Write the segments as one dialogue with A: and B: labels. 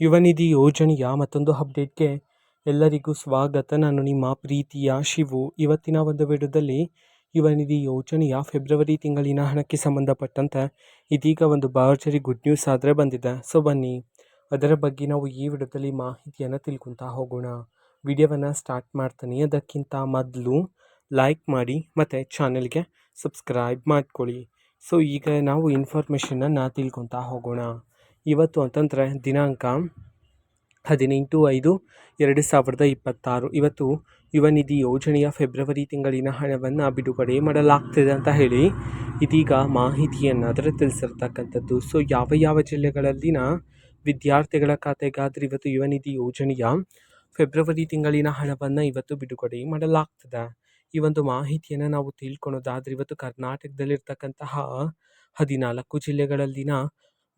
A: ಯುವನಿಧಿ ಯೋಜನೆಯ ಮತ್ತೊಂದು ಅಪ್ಡೇಟ್ಗೆ ಎಲ್ಲರಿಗೂ ಸ್ವಾಗತ. ನಾನು ನಿಮ್ಮ ಪ್ರೀತಿಯ ಶಿವು. ಇವತ್ತಿನ ಒಂದು ವಿಡಿಯೋದಲ್ಲಿ ಯುವನಿಧಿ ಯೋಜನೆಯ ಫೆಬ್ರವರಿ ತಿಂಗಳಿನ ಹಣಕ್ಕೆ ಸಂಬಂಧಪಟ್ಟಂತೆ ಇದೀಗ ಒಂದು ಭರ್ಜರಿ ಗುಡ್ ನ್ಯೂಸ್ ಆದರೆ ಬಂದಿದೆ. ಸೊ ಬನ್ನಿ ಅದರ ಬಗ್ಗೆ ನಾವು ಈ ವಿಡಿಯೋದಲ್ಲಿ ಮಾಹಿತಿಯನ್ನು ತಿಳ್ಕೊತಾ ಹೋಗೋಣ. ವಿಡಿಯೋವನ್ನು ಸ್ಟಾರ್ಟ್ ಮಾಡ್ತೀನಿ. ಅದಕ್ಕಿಂತ ಮೊದಲು ಲೈಕ್ ಮಾಡಿ ಮತ್ತು ಚಾನೆಲ್ಗೆ ಸಬ್ಸ್ಕ್ರೈಬ್ ಮಾಡ್ಕೊಳ್ಳಿ. ಸೊ ಈಗ ನಾವು ಇನ್ಫಾರ್ಮೇಷನನ್ನು ತಿಳ್ಕೊತಾ ಹೋಗೋಣ. ಇವತ್ತು ಅಂತಂದರೆ ದಿನಾಂಕ 18/5/2026 ಇವತ್ತು ಯುವನಿಧಿ ಯೋಜನೆಯ ಫೆಬ್ರವರಿ ತಿಂಗಳಿನ ಹಣವನ್ನು ಬಿಡುಗಡೆ ಮಾಡಲಾಗ್ತಿದೆ ಅಂತ ಹೇಳಿ ಇದೀಗ ಮಾಹಿತಿಯನ್ನು ತಿಳಿಸಿರ್ತಕ್ಕಂಥದ್ದು. ಸೊ ಯಾವ ಜಿಲ್ಲೆಗಳಲ್ಲಿನ ವಿದ್ಯಾರ್ಥಿಗಳ ಖಾತೆಗಾದರೆ ಇವತ್ತು ಯುವನಿಧಿ ಯೋಜನೆಯ ಫೆಬ್ರವರಿ ತಿಂಗಳಿನ ಹಣವನ್ನು ಇವತ್ತು ಬಿಡುಗಡೆ ಮಾಡಲಾಗ್ತದೆ. ಈ ಒಂದು ಮಾಹಿತಿಯನ್ನು ನಾವು ತಿಳ್ಕೊಳೋದಾದರೆ ಇವತ್ತು ಕರ್ನಾಟಕದಲ್ಲಿರ್ತಕ್ಕಂತಹ 14 ಜಿಲ್ಲೆಗಳಲ್ಲಿನ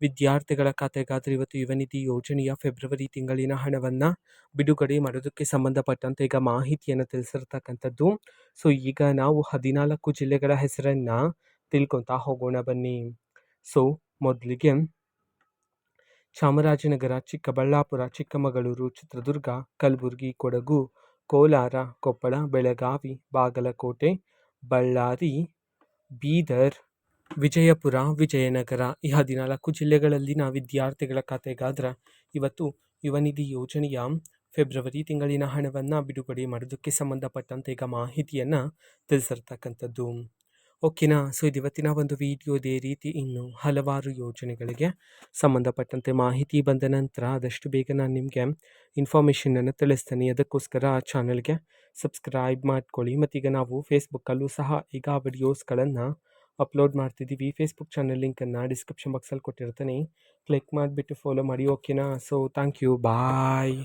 A: ವಿದ್ಯಾರ್ಥಿಗಳ ಖಾತೆಗಾದರೆ ಇವತ್ತು ಯುವನಿಧಿ ಯೋಜನೆಯ ಫೆಬ್ರವರಿ ತಿಂಗಳಿನ ಹಣವನ್ನು ಬಿಡುಗಡೆ ಮಾಡೋದಕ್ಕೆ ಸಂಬಂಧಪಟ್ಟಂತೆ ಈಗ ಮಾಹಿತಿಯನ್ನು ತಿಳಿಸಿರ್ತಕ್ಕಂಥದ್ದು. ಸೊ ಈಗ ನಾವು 14 ಜಿಲ್ಲೆಗಳ ಹೆಸರನ್ನು ತಿಳ್ಕೊತಾ ಹೋಗೋಣ ಬನ್ನಿ. ಸೊ ಮೊದಲಿಗೆ ಚಾಮರಾಜನಗರ, ಚಿಕ್ಕಬಳ್ಳಾಪುರ, ಚಿಕ್ಕಮಗಳೂರು, ಚಿತ್ರದುರ್ಗ, ಕಲಬುರಗಿ, ಕೊಡಗು, ಕೋಲಾರ, ಕೊಪ್ಪಳ, ಬೆಳಗಾವಿ, ಬಾಗಲಕೋಟೆ, ಬಳ್ಳಾರಿ, ಬೀದರ್, ವಿಜಯಪುರ, ವಿಜಯನಗರ ಈ 14 ಜಿಲ್ಲೆಗಳಲ್ಲಿನ ವಿದ್ಯಾರ್ಥಿಗಳ ಖಾತೆಗಾದರೆ ಇವತ್ತು ಯುವನಿಧಿ ಯೋಜನೆಯ ಫೆಬ್ರವರಿ ತಿಂಗಳಿನ ಹಣವನ್ನು ಬಿಡುಗಡೆ ಮಾಡೋದಕ್ಕೆ ಸಂಬಂಧಪಟ್ಟಂತೆ ಈಗ ಮಾಹಿತಿಯನ್ನು ತಿಳಿಸಿರ್ತಕ್ಕಂಥದ್ದು. ಓಕೆನಾ. ಸೊ ಇದು ಇವತ್ತಿನ ಒಂದು ವಿಡಿಯೋ. ಇದೇ ರೀತಿ ಇನ್ನು ಹಲವಾರು ಯೋಜನೆಗಳಿಗೆ ಸಂಬಂಧಪಟ್ಟಂತೆ ಮಾಹಿತಿ ಬಂದ ನಂತರ ಆದಷ್ಟು ಬೇಗ ನಾನು ನಿಮಗೆ ಇನ್ಫಾರ್ಮೇಷನನ್ನು ತಿಳಿಸ್ತೀನಿ. ಅದಕ್ಕೋಸ್ಕರ ಚಾನಲ್ಗೆ ಸಬ್ಸ್ಕ್ರೈಬ್ ಮಾಡ್ಕೊಳ್ಳಿ. ಮತ್ತೀಗ ನಾವು ಫೇಸ್ಬುಕ್ಕಲ್ಲೂ ಸಹ ಈಗ ವಿಡಿಯೋಸ್ಗಳನ್ನು ಅಪ್ಲೋಡ್ ಮಾಡ್ತಿದ್ದೀವಿ. ಫೇಸ್ಬುಕ್ ಚಾನಲ್ ಲಿಂಕನ್ನು ಡಿಸ್ಕ್ರಿಪ್ಷನ್ ಬಾಕ್ಸಲ್ಲಿ ಕೊಟ್ಟಿರ್ತೀನಿ. ಕ್ಲಿಕ್ ಮಾಡಿಬಿಟ್ಟು ಫಾಲೋ ಮಾಡಿ. ಓಕೆನಾ. So thank you. ಬಾಯ್.